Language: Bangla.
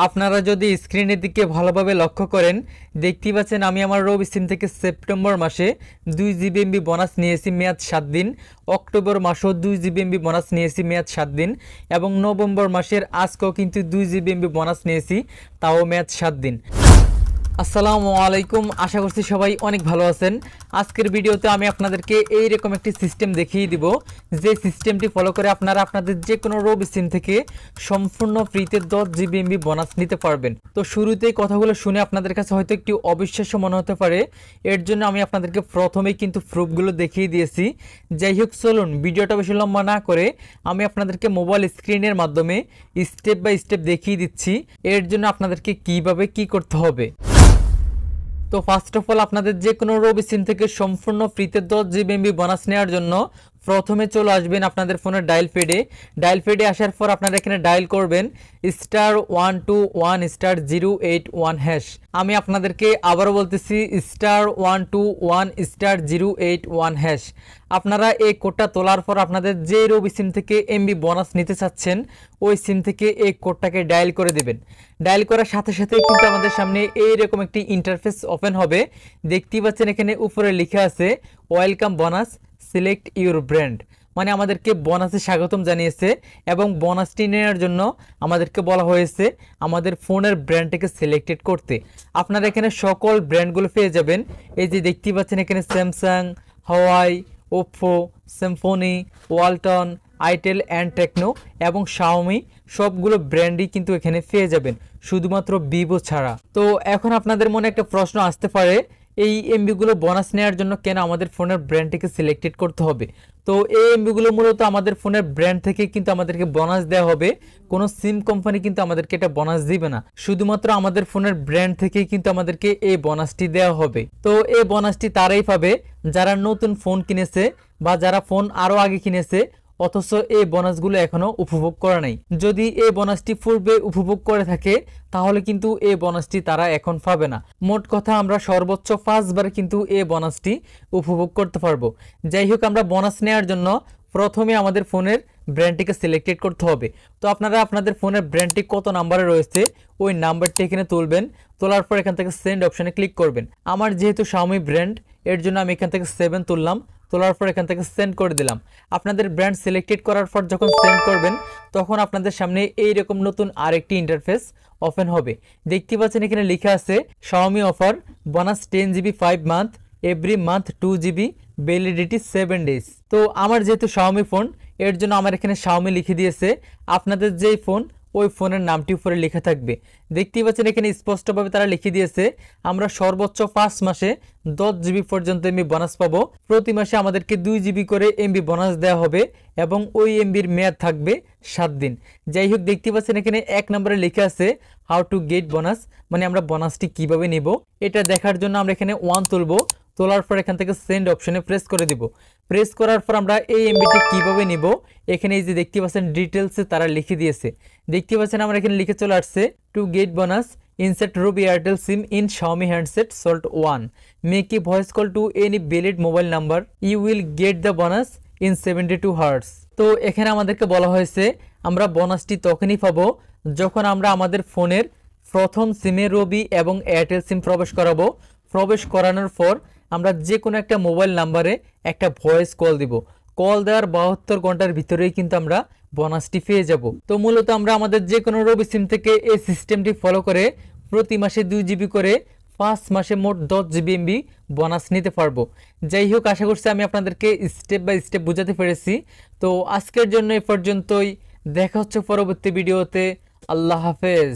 আপনারা যদি স্ক্রিনের দিকে ভালোভাবে লক্ষ্য করেন দেখতেই পাচ্ছেন আমি আমার রবি সিম থেকে সেপ্টেম্বর মাসে 2 GB MB বোনাস নিয়েছি মেয়াদ 7 দিন, অক্টোবর মাসেও 2 GB MB বোনাস নিয়েছি মেয়াদ 7 দিন এবং নভেম্বর মাসের আজকেও কিন্তু 2 GB MB বোনাস নিয়েছি তাও মেয়াদ 7 দিন। আসসালামু আলাইকুম, আশা করছি সবাই অনেক ভালো আছেন। আজকের ভিডিওতে আমি আপনাদেরকে এইরকম একটি সিস্টেম দেখিয়ে দিব, যে সিস্টেমটি ফলো করে আপনারা আপনাদের যে কোনো রবি সিম থেকে সম্পূর্ণ ফ্রিতে 10 GB MB বোনাস নিতে পারবেন। তো শুরুতেই কথাগুলো শুনে আপনাদের কাছে হয়তো একটু অবিশ্বাস্য মনে হতে পারে, এর জন্য আমি আপনাদেরকে প্রথমেই কিন্তু প্রুফগুলো দেখিয়ে দিয়েছি। যাই হোক, চলুন ভিডিওটা বেশি লম্বা না করে আমি আপনাদেরকে মোবাইল স্ক্রিনের মাধ্যমে স্টেপ বাই স্টেপ দেখিয়ে দিচ্ছি এর জন্য আপনাদেরকে কিভাবে কি করতে হবে। তো ফার্স্ট অফ অল আপনাদের যে কোনো রবি সিম থেকে সম্পূর্ণ ফ্রিতে 10 GB MB বোনাস নেওয়ার জন্য প্রথমে চলে আসবেন আপনাদের ফোনের ডায়াল প্যাডে আসার পর আপনারা এখানে ডায়াল করবেন *121*081#। আমি আপনাদেরকে আবারও বলতেছি *121*081#। আপনারা এই কোডটা তোলার পর আপনাদের যে রবি সিম থেকে এমবি বোনাস নিতে চাচ্ছেন ওই সিম থেকে এই কোডটাকে ডায়াল করে দেবেন। ডায়াল করার সাথে সাথে কিন্তু আমাদের সামনে এইরকম একটি ইন্টারফেস ওপেন হবে। দেখতেই পাচ্ছেন এখানে উপরে লেখা আছে welcome bonus, select your brand, মানে আমাদেরকে বোনাসে স্বাগতম জানিয়েছে এবং বোনাসটি নেওয়ার জন্য আমাদেরকে বলা হয়েছে আমাদের ফোনের ব্র্যান্ডটাকে সিলেক্টেড করতে। আপনারা এখানে সকল ব্র্যান্ডগুলো পেয়ে যাবেন। এই যে দেখতেই পাচ্ছেন এখানে Samsung, Huawei, Oppo, Symphony, Walton, itel and Tecno এবং শাওমি সবগুলো ব্র্যান্ডই কিন্তু এখানে পেয়ে যাবেন, শুধুমাত্র ভিভো ছাড়া। তো এখন আপনাদের মনে একটা প্রশ্ন আসতে পারে, এই এমবিগুলো বোনাস নেওয়ার জন্য কেন আমাদের ফোনের ব্র্যান্ডটিকে সিলেক্টেড করতে হবে? তো এই এমবিগুলো মূলত আমাদের ফোনের ব্র্যান্ড থেকে কিন্তু আমাদেরকে বোনাস দেওয়া হবে, কোনো সিম কোম্পানি কিন্তু আমাদেরকে এটা বোনাস দিবে না, শুধুমাত্র আমাদের ফোনের ব্র্যান্ড থেকেই কিন্তু আমাদেরকে এই বোনাসটি দেওয়া হবে। তো এই বোনাসটি তারাই পাবে যারা নতুন ফোন কিনেছে বা যারা ফোন আরও আগে কিনেছে অথচ এই বোনাসগুলো এখনো উপভোগ করে নাই। যদি এই বোনাসটি পূর্বে উপভোগ করে থাকে তাহলে কিন্তু এই বোনাসটি তারা এখন পাবে না। মোট কথা আমরা সর্বোচ্চ 5 বার কিন্তু এই বোনাসটি উপভোগ করতে পারবো। যাই হোক, আমরা বোনাস নেওয়ার জন্য প্রথমে আমাদের ফোনের ব্র্যান্ডটিকে সিলেক্টেড করতে হবে। তো আপনারা আপনাদের ফোনের ব্র্যান্ডটি কত নাম্বারে রয়েছে ওই নাম্বারটি এখানে তুলবেন, তোলার পর এখান থেকে সেন্ড অপশানে ক্লিক করবেন। আমার যেহেতু শাওমি ব্র্যান্ড এর জন্য আমি এখান থেকে 7 তুললাম, তোলার পর এখান থেকে সেন্ড করে দিলাম। আপনাদের ব্র্যান্ড সিলেক্টেড করার পর যখন সেন্ড করবেন তখন আপনাদের সামনে এইরকম নতুন আরেকটি ইন্টারফেস ওপেন হবে। দেখতে পাচ্ছেন এখানে লেখা আছে Xiaomi offer bonus 10 GB 5 month, every month 2 GB, validity 7 days. তো আমার যেহেতু শাওমি ফোন এর জন্য আমার এখানে শাওমি লিখে দিয়েছে। আপনাদের যেই ফোন ওই ফোনের নামটি উপরে লেখা থাকবে। দেখতেই পাচ্ছেন এখানে স্পষ্টভাবে তারা লিখে দিয়েছে আমরা সর্বোচ্চ 5 মাসে 10 GB পর্যন্ত এমবি বোনাস পাবো। প্রতি মাসে আমাদেরকে 2 GB করে এমবি বোনাস দেওয়া হবে এবং ওই এমবির মেয়াদ থাকবে 7 দিন। যাই হোক, দেখতে পাচ্ছেন এখানে 1 নম্বরে লেখা আছে হাউ টু গেট বোনাস, মানে আমরা বোনাসটি কিভাবে নিব এটা দেখার জন্য আমরা এখানে 1 তুলবো, তোলার পর এখান থেকে সেন্ড অপশনে প্রেস করে দিব। প্রেস করার পর আমরা এই এমবিটি কিভাবে নিব এখানে এই যে দেখতে পাচ্ছেন ডিটেলসে তারা লিখে দিয়েছে। দেখতে পাচ্ছেন আমরা এখানে লিখে চলে আসছে to get bonus insert Robi Airtel SIM in Xiaomi handset sold 1, make a voice call to any valid mobile number, you will get the bonus in 72 hours. তো এখানে আমাদেরকে বলা হয়েছে আমরা বোনাসটি তখনই পাবো যখন আমরা আমাদের ফোনের প্রথম সিমে রবি এবং এয়ারটেল সিম প্রবেশ করাবো। প্রবেশ করানোর পর আমরা যে কোনো একটা মোবাইল নাম্বারে একটা ভয়েস কল দিব। কল দেওয়ার 72 ঘন্টার ভিতরেই কিন্তু আমরা বোনাসটি পেয়ে যাব। তো মূলত আমরা আমাদের যে কোনো রবি সিম থেকে এই সিস্টেমটি ফলো করে প্রতি মাসে 2 GB করে 5 মাসে মোট 10 GB MB বোনাস নিতে পারবো। যাই হোক, আশা করছি আমি আপনাদেরকে স্টেপ বাই স্টেপ বোঝাতে পেরেছি। তো আজকের জন্য এ পর্যন্তই, দেখা হচ্ছে পরবর্তী ভিডিওতে। আল্লাহ হাফেজ।